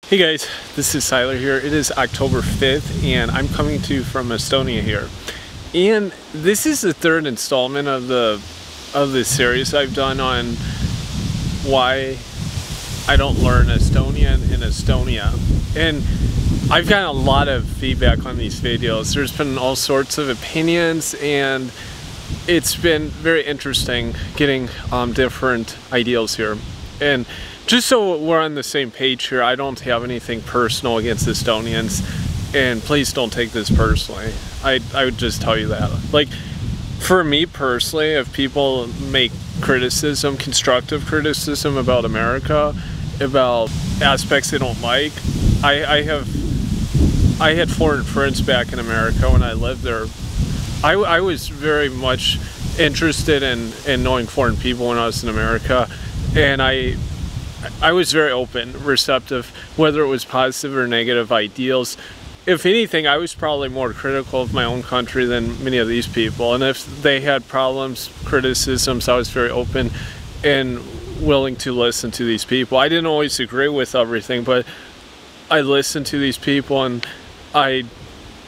Hey guys, this is Tyler here. It is October 5th and I'm coming to you from Estonia here. And this is the third installment of the series I've done on why I don't learn Estonian in Estonia. And I've gotten a lot of feedback on these videos. There's been all sorts of opinions and it's been very interesting getting different ideals here. And just so we're on the same page here, I don't have anything personal against Estonians, and please don't take this personally. I would just tell you that. Like, for me personally, if people make criticism, constructive criticism about America, about aspects they don't like, I had foreign friends back in America when I lived there. I was very much interested in knowing foreign people when I was in America, and I was very open, receptive, whether it was positive or negative ideals. If anything, I was probably more critical of my own country than many of these people. And if they had problems, criticisms, I was very open and willing to listen to these people. I didn't always agree with everything, but I listened to these people and I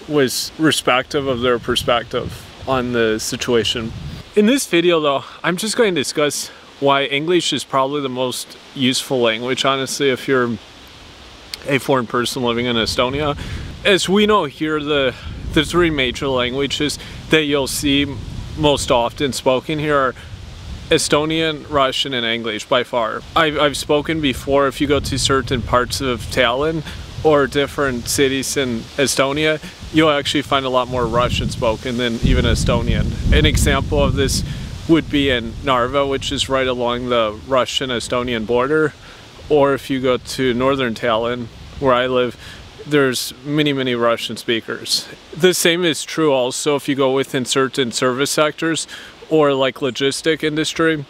was respectful of their perspective on the situation. In this video though, I'm just going to discuss why English is probably the most useful language, honestly, if you're a foreign person living in Estonia. As we know here, the three major languages that you'll see most often spoken here are Estonian, Russian, and English by far. I've spoken before, if you go to certain parts of Tallinn or different cities in Estonia, you'll actually find a lot more Russian spoken than even Estonian. An example of this would be in Narva, which is right along the Russian-Estonian border, or if you go to northern Tallinn, where I live, there's many Russian speakers. The same is true also if you go within certain service sectors or like logistic industry.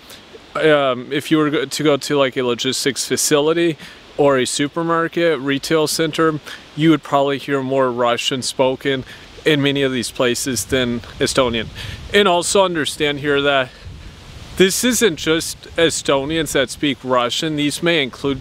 If you were to go to like a logistics facility or a supermarket, retail center, you would probably hear more Russian spoken in many of these places than Estonian. And also understand here that this isn't just Estonians that speak Russian. These may include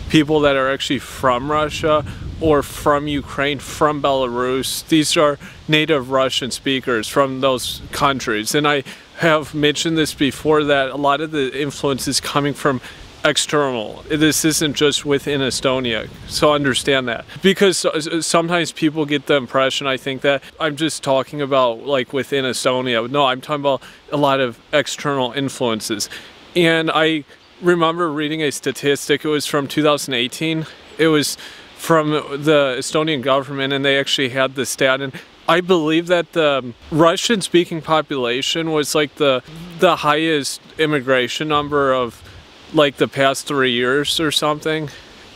people that are actually from Russia or from Ukraine, from Belarus. These are native Russian speakers from those countries. And I have mentioned this before, that a lot of the influence is coming from external. This isn't just within Estonia, so understand that, because sometimes people get the impression, I think, that I'm just talking about like within Estonia. No, I'm talking about a lot of external influences. And I remember reading a statistic, it was from 2018, it was from the Estonian government, and they actually had the stat, and I believe that the Russian speaking population was like the highest immigration number of like the past 3 years or something,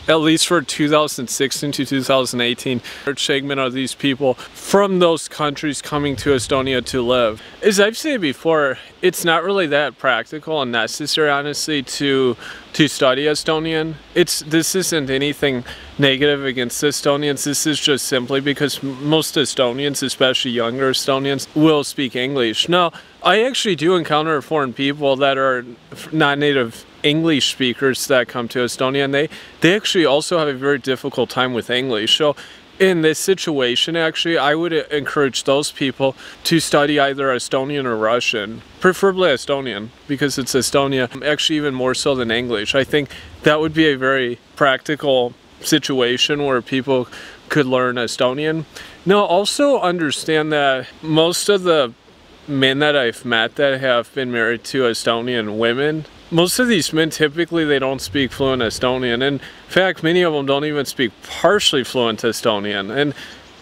at least for 2016 to 2018. A segment of these people from those countries coming to Estonia to live. As I've said before, it's not really that practical and necessary, honestly, to study Estonian. This isn't anything negative against Estonians. This is just simply because most Estonians, especially younger Estonians, will speak English. Now, I actually do encounter foreign people that are not native English speakers that come to Estonia, and they actually also have a very difficult time with English. So in this situation, actually, I would encourage those people to study either Estonian or Russian, preferably Estonian, because it's Estonia, actually even more so than English. I think that would be a very practical situation where people could learn Estonian. Now, also understand that most of the men that I've met that have been married to Estonian women, most of these men, typically, they don't speak fluent Estonian. In fact, many of them don't even speak partially fluent Estonian, and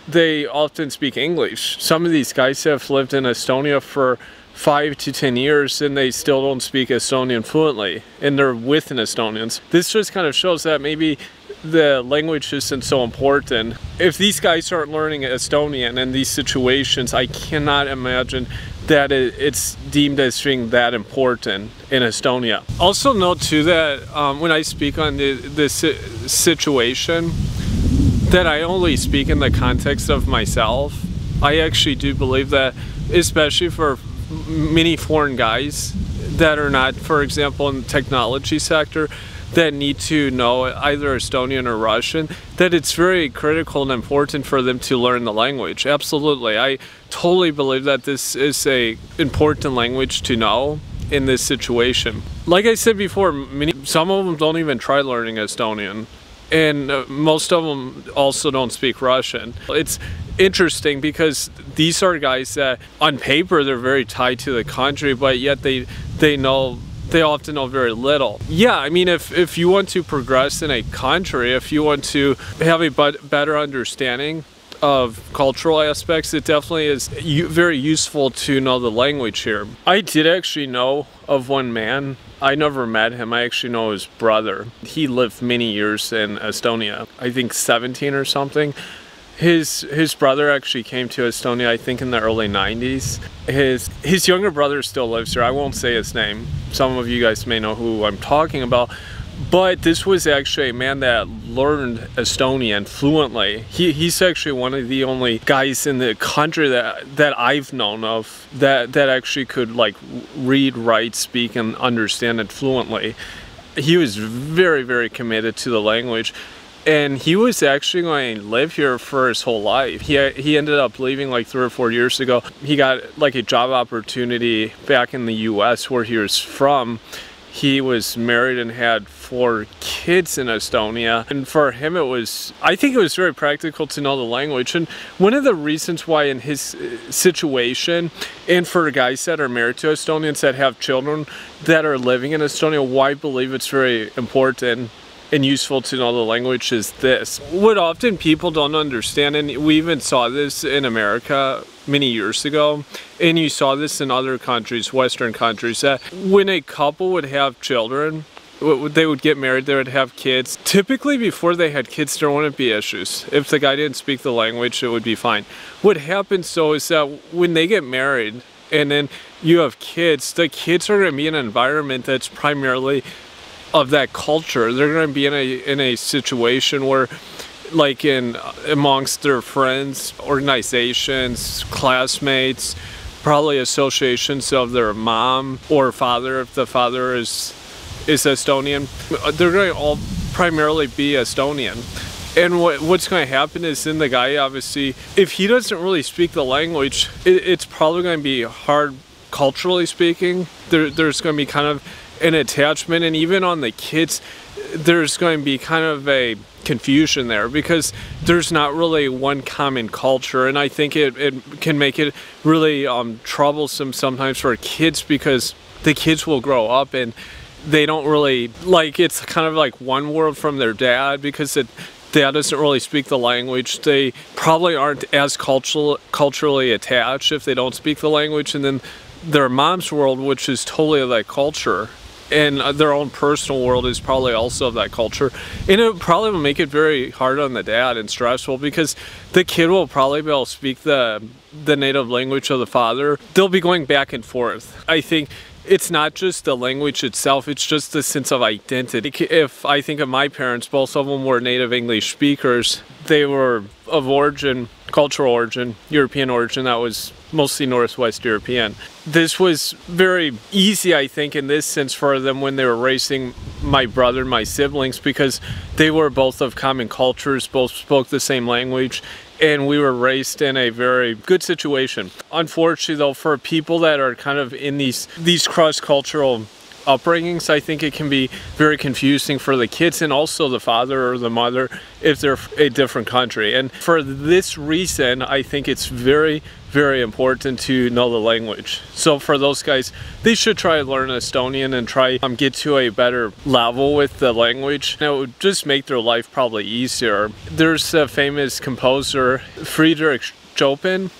they often speak English. Some of these guys have lived in Estonia for 5 to 10 years and they still don't speak Estonian fluently, and they're with Estonians. This just kind of shows that maybe the language isn't so important. If these guys aren't learning Estonian in these situations, I cannot imagine that it's deemed as being that important in Estonia. Also note too that when I speak on this situation, that I only speak in the context of myself. I actually do believe that, especially for many foreign guys that are not, for example, in the technology sector, that need to know either Estonian or Russian, that it's very critical and important for them to learn the language. Absolutely. I totally believe that this is an important language to know in this situation. Like I said before, some of them don't even try learning Estonian, and most of them also don't speak Russian. It's interesting because these are guys that on paper they're very tied to the country, but yet they often know very little. Yeah, I mean, if you want to progress in a country, if you want to have a better understanding of cultural aspects, it definitely is very useful to know the language here. I did actually know of one man. I never met him. I actually know his brother. He lived many years in Estonia, I think 17 or something. His brother actually came to Estonia, I think in the early 90s. His younger brother still lives here. I won't say his name. Some of you guys may know who I'm talking about. But this was actually a man that learned Estonian fluently. He's actually one of the only guys in the country that I've known of that actually could like read, write, speak, and understand it fluently. He was very, very committed to the language. And he was actually going to live here for his whole life. He ended up leaving like 3 or 4 years ago. He got like a job opportunity back in the US where he was from. He was married and had 4 kids in Estonia, and for him I think it was very practical to know the language. And one of the reasons why in his situation, and for guys that are married to Estonians that have children that are living in Estonia, why I believe it's very important and useful to know the language is this. What often people don't understand, and we even saw this in America many years ago, and you saw this in other countries, Western countries, that when a couple would have children, they would get married, they would have kids. Typically before they had kids, there wouldn't be issues. If the guy didn't speak the language, it would be fine. What happens though is that when they get married and then you have kids, the kids are going to be in an environment that's primarily of that culture. They're going to be in a situation where, like amongst their friends, organizations, classmates, probably associations of their mom or father, if the father is Estonian, they're going to all primarily be Estonian. And what's going to happen is then the guy, obviously, if he doesn't really speak the language, it's probably going to be hard culturally speaking. There's going to be kind of an attachment, and even on the kids there's going to be kind of a confusion there because there's not really one common culture, and I think it can make it really troublesome sometimes for kids because the kids will grow up and they don't really, like, it's kind of like one world from their dad because dad doesn't really speak the language. They probably aren't as culturally attached if they don't speak the language, and then their mom's world, which is totally of that culture, and their own personal world is probably also of that culture, and it probably will make it very hard on the dad and stressful because the kid will probably be able to speak the native language of the father. They'll be going back and forth. I think it's not just the language itself, it's just the sense of identity. If I think of my parents, both of them were native English speakers. They were of origin, cultural origin, European origin, that was mostly Northwest European. This was very easy, I think, in this sense for them when they were raising my brother and my siblings because they were both of common cultures, both spoke the same language, and we were raised in a very good situation. Unfortunately though, for people that are kind of in these cross-cultural upbringings, I think it can be very confusing for the kids and also the father or the mother if they're a different country. And for this reason, I think it's very, very important to know the language. So for those guys, they should try to learn Estonian and try get to a better level with the language. And it would just make their life probably easier. There's a famous composer, Friedrich Chopin,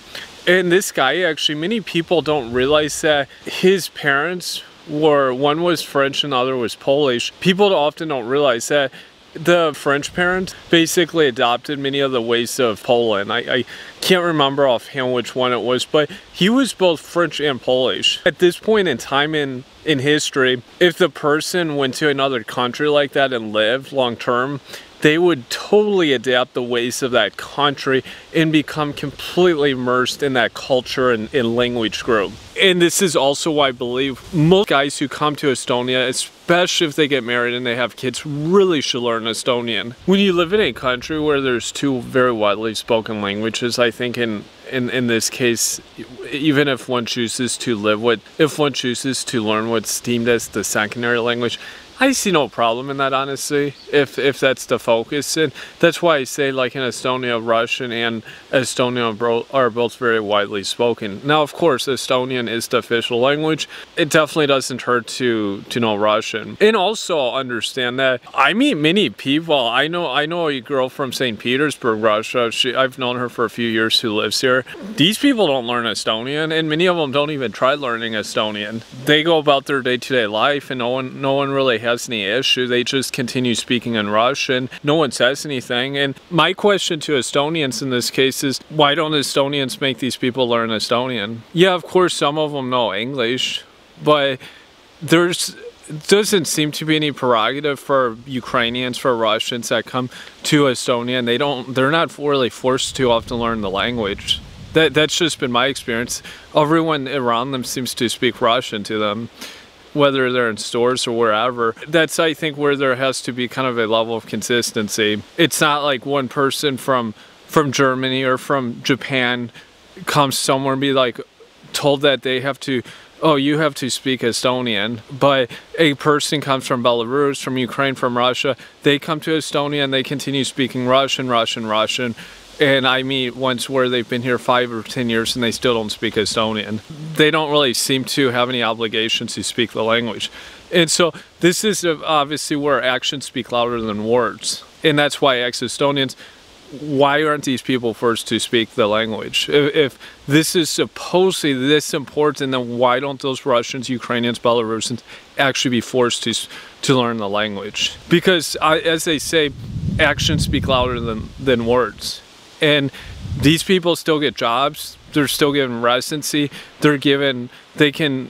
and this guy actually, many people don't realize that his parents one was French and the other was Polish. People often don't realize that the French parents basically adopted many of the ways of Poland. I can't remember offhand which one it was, but he was both French and Polish. At this point in time in history, if the person went to another country like that and lived long term, they would totally adapt the ways of that country and become completely immersed in that culture and language group. And this is also why I believe most guys who come to Estonia, especially if they get married and they have kids, really should learn Estonian. When you live in a country where there's two very widely spoken languages, I think in this case, even if one chooses to learn what's deemed as the secondary language, I see no problem in that, honestly, if that's the focus. And that's why I say, like, in Estonia, Russian and Estonian are both very widely spoken. Now, of course, Estonian is the official language. It definitely doesn't hurt to know Russian. And also understand that I meet many people. I know a girl from St. Petersburg, Russia. I've known her for a few years who lives here. These people don't learn Estonian, and many of them don't even try learning Estonian. They go about their day-to-day life, and no one really has any issue. They just continue speaking in Russian. No one says anything. And my question to Estonians in this case is, why don't Estonians make these people learn Estonian? Yeah, of course, some of them know English, but doesn't seem to be any prerogative for Ukrainians, for Russians that come to Estonia, and they're not really forced to often learn the language. That's just been my experience. Everyone around them seems to speak Russian to them, whether they're in stores or wherever. That's, I think, where there has to be kind of a level of consistency. It's not like one person from Germany or from Japan comes somewhere and be like told that they have to, oh, you have to speak Estonian. But a person comes from Belarus, from Ukraine, from Russia, they come to Estonia and they continue speaking Russian. And I meet ones where they've been here 5 or 10 years and they still don't speak Estonian. They don't really seem to have any obligations to speak the language. And so this is obviously where actions speak louder than words. And that's why I ask Estonians, why aren't these people forced to speak the language? If this is supposedly this important, then why don't those Russians, Ukrainians, Belarusians actually be forced to learn the language? Because as they say, actions speak louder than words. And these people still get jobs, they're still given residency, they can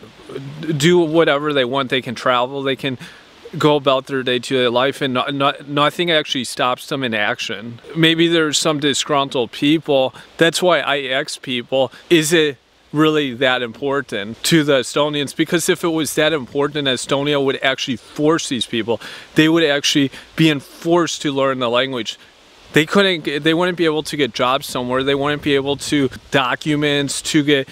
do whatever they want, they can travel, they can go about their day-to-day life, and nothing actually stops them in action. Maybe there's some disgruntled people. That's why I ask people, is it really that important to the Estonians? Because if it was that important, Estonia would actually force these people. They would actually be enforced to learn the language. They wouldn't be able to get jobs somewhere. They wouldn't be able to documents to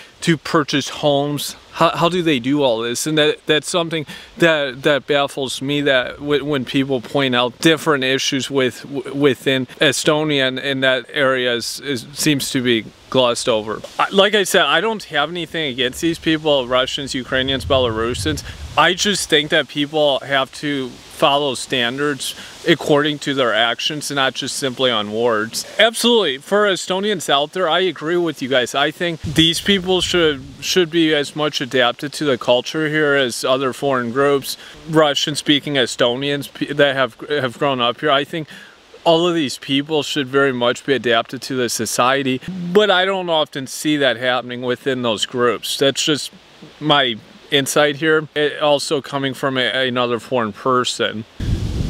purchase homes. How do they do all this? And that's something that baffles me, that when people point out different issues within Estonia, and that area seems to be glossed over. Like I said, I don't have anything against these people, Russians, Ukrainians, Belarusians. I just think that people have to follow standards according to their actions and not just simply on words. Absolutely, for Estonians out there, I agree with you guys. I think these people should be as much adapted to the culture here as other foreign groups, Russian-speaking Estonians that have grown up here. I think all of these people should very much be adapted to the society, but I don't often see that happening within those groups. That's just my insight here, also coming from another foreign person.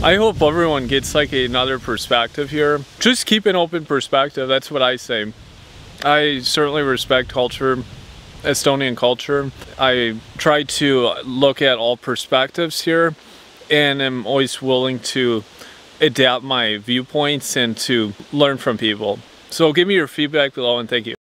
I hope everyone gets like another perspective here. Just keep an open perspective, that's what I say. I certainly respect culture, Estonian culture. I try to look at all perspectives here, and am always willing to adapt my viewpoints and to learn from people. So give me your feedback below, and thank you.